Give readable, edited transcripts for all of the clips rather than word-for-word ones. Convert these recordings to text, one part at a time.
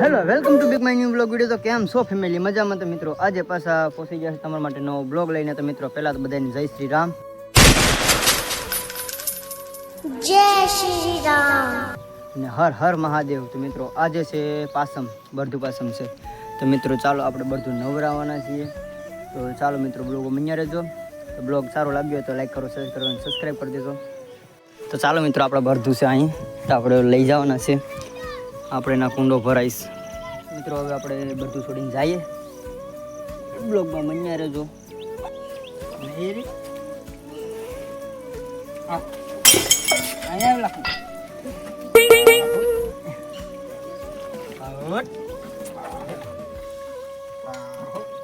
Hello welcome to big my new blog video. તો કેમ છો ફેમિલી? મજામાં? તો મિત્રો આજે પાછા પહોંચી ગયા છે તમારા માટે નવો બ્લોગ લઈને. તો મિત્રો પહેલા તો બધાને જય શ્રી રામ. જય શ્રી રામ અને હર હર મહાદેવ. તો મિત્રો આજે છે પાસમ, બરધુ પાસમ છે. તો મિત્રો ચાલો આપણે બરધુ નવરાવાના છીએ. તો ચાલો મિત્રો બ્લોગ મન્યા રહેજો. તો બ્લોગ સારો લાગ્યો તો લાઈક કરો, શેર કરો અને સબસ્ક્રાઈબ કરી દેજો. તો ચાલો મિત્રો આપણે બરધુ છે અહીં, તો આપણે લઈ જવાના છે. આપણે એના કુંડો ભરાઈશ મિત્રો. હવે આપણે બધું છોડીને જઈએ. બ્લોગમાં મન્યા રહેજો.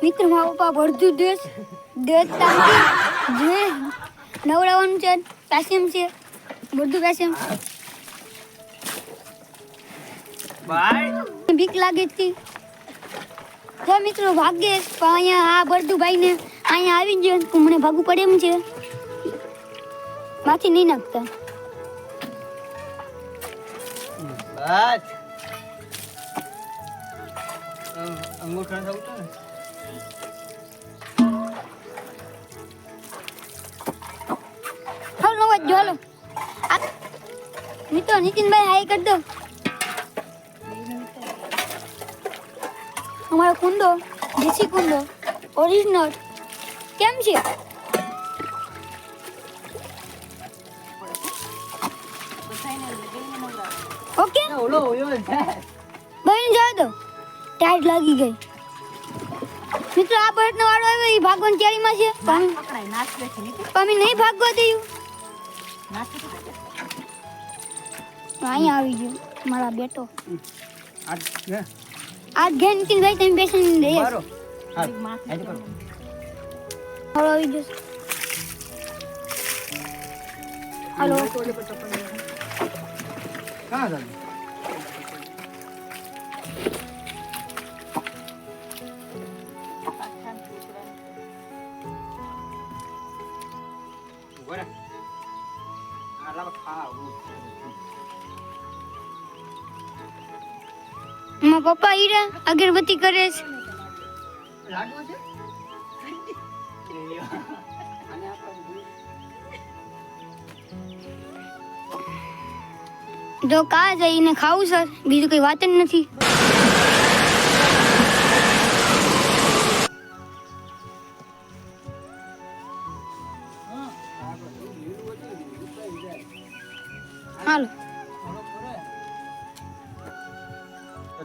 મિત્રો મારા પપ્પા ભરતું દેશ જે નવરાવાનું છે. કાશીમ છે, ભરતું કાશીમ. બીક લાગે છે જો મિત્રો ભાગે, પણ અહીંયા આ ભરતું ભાઈ ને અહીંયા આવી ગયો તો મને ભાગવું પડે એમ છે. માથી નહીં નાખતા. અંગૂઠા થવું ને હાલો જો હાલો મિત્રો. નીતિનભાઈ હાય કરી દો. અમારો કુંડો દેશી કુંડો ઓરિજિનલ કેમ છે? ઓકે ઓલો ઓયો બહેન જાવ દો, ટાઈટ લાગી ગઈ. મિત્રો આ બળદનો વાળો આવ્યો, એ ભાગવાની તૈયારીમાં છે. પણ નહીં ભાગવા દઉં. અહીંયા આવી ગયો મારા બેટો. આ ઘેર નીતિનભાઈ તમે બેસીને રહી હાલો આવી ગયો. હાલો કहाँ जाना? મારા પપ્પા હીરા અગરબત્તી કરે છે. જો કા જઈને ખાવું સર, બીજું કઈ વાત જ નથી. હાલો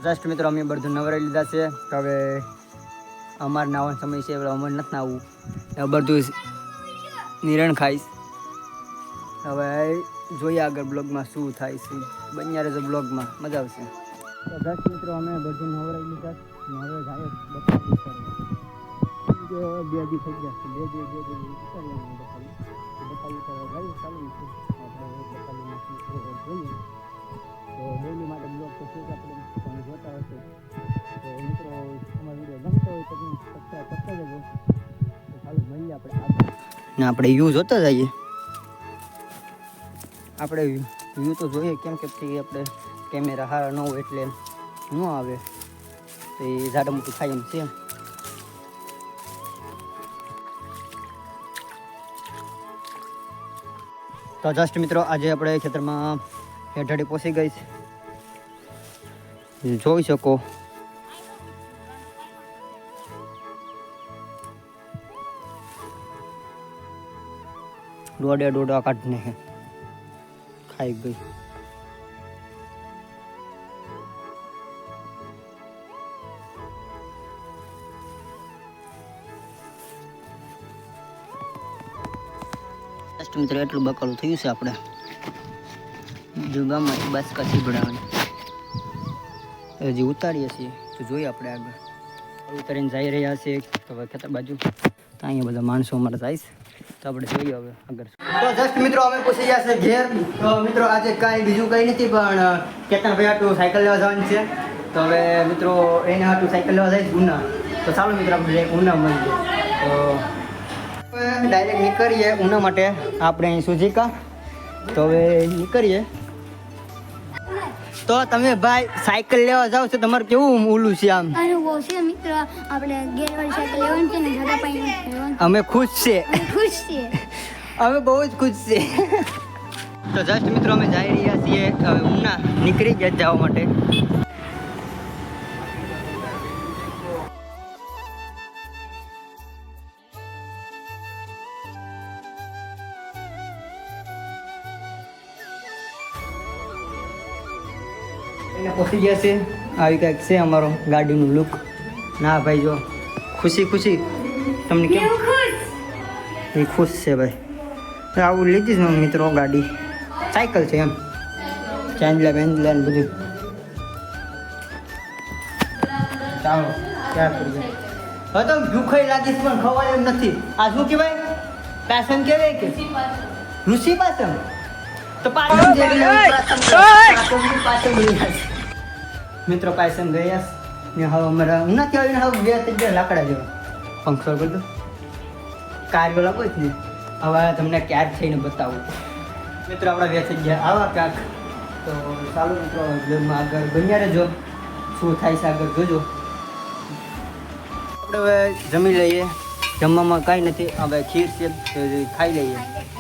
જસ્ટ મિત્રો અમે બધું નવરાઈ લીધા છે. તો હવે અમારે નાવાનો સમય છે, એટલે અમારે નથી નાવું. હવે બધું નિરણ ખાઈશ. હવે જોઈએ આગળ બ્લોગમાં શું થાય છે. બન્યા રહેજો બ્લોગમાં, મજા આવશે. તો જસ્ટ મિત્રો અમે બધું નવરાઈ લીધા. હવે જાય બે દી થઈ ગયા છે. બે દી ઉતારી બકાલી કરવા જાય ચાલુ છે. આપણે જોઈએ તો ડેલી માટે બ્લોગ તો છે જ આપણે તમે જોતા હશે. તો મિત્રો અમારો વિડીયો ગમતો હોય તો સબસ્ક્રાઈબ કરતા જજો. તો ચાલો મળીએ આપણે આગળ. ને આપણે વ્યૂ જોતા જઈએ. આપણે વ્યૂ તો જોઈએ, કેમ કે આપણે કેમેરા સારા ન હોય એટલે ન આવે. તો એ ઝાડા મોટું થાય એમ છે. તો જસ્ટ મિત્રો આજે આપણે ખેતરમાં હેઠાડી પહોંચી ગઈ છે, જોઈ શકો. દોડા કાઢને ખાઈ ગઈ. મિત્રો એટલું બકાલું થયું છે. આપણે જો ગામમાંથી બસ કચ્છી ભણાવવાની હજી ઉતારીએ છીએ. તો જોઈએ આપણે આગળ ઉતારીને જઈ રહ્યા છીએ તો હવે ખેતર બાજુ. તો અહીંયા બધા માણસો અમારે જાય છે. તો આપણે જોઈએ હવે આગળ. તો જસ્ટ મિત્રો અમે પૂછી ગયા છે ઘેર. તો મિત્રો આજે કાંઈ બીજું કંઈ નથી, પણ કેતનભાઈ હાટું સાયકલ લેવા જવાનું છે. તો હવે મિત્રો એને હાટું સાયકલ લેવા જાય છે ઉના. તો ચાલો મિત્રો આપણે ઉના મળીએ. તો ડાયરેક્ટ નીકળીએ ઉના માટે. આપણે અહીં સુજીકા. તો હવે નીકળીએ. તો તમે ભાઈ સાયકલ લેવા જાવ છો તમારે કેવું ઓલું છે આમ અનુભવ છે મિત્ર આપણે ગેરવાળી સાયકલ લેવાની છે ને ઝાડા પાણી લેવાની અમે ખુશ છે અમે ખુશ છીએ અમે બહુ જ ખુશ છે તો જસ્ટ મિત્રો અમે જઈ રહ્યા છીએ હવે ઉના નીકળી ગયા જવા માટે એને પહોંચી ગયા છે આવી કંઈક છે અમારો ગાડીનું લુક ના ભાઈ જો ખુશી ખુશી તમને કેમ એ ખુશ છે ભાઈ તો આવું લીધી છે મિત્રો ગાડી સાયકલ છે એમ ચાંદલા બેંદલા ને બધું ચાલો ક્યાં કરી જાય હવે તો ભૂખાઈ લાગીશ પણ ખવાય એમ નથી આ શું કહેવાય પાસમ કહેવાય કે ઋષિ પાસમ તો મિત્રો પાયસન ગયા ને હવે અમારા નથી આવીને હવે બે થઈ ગયા લાકડા જેવા પંખો બધું કાર્યો લાગો જ ને હવે તમને ક્યાર થઈને બતાવું મિત્રો આપણા બે થઈ ગયા આવા ક્યાંક તો ચાલો મિત્રો બ્લોગમાં આગળ બન્યા રહેજો શું થાય છે આગળ જોજો આપણે હવે જમી લઈએ જમવામાં કાંઈ નથી હવે ખીર છે ખાઈ લઈએ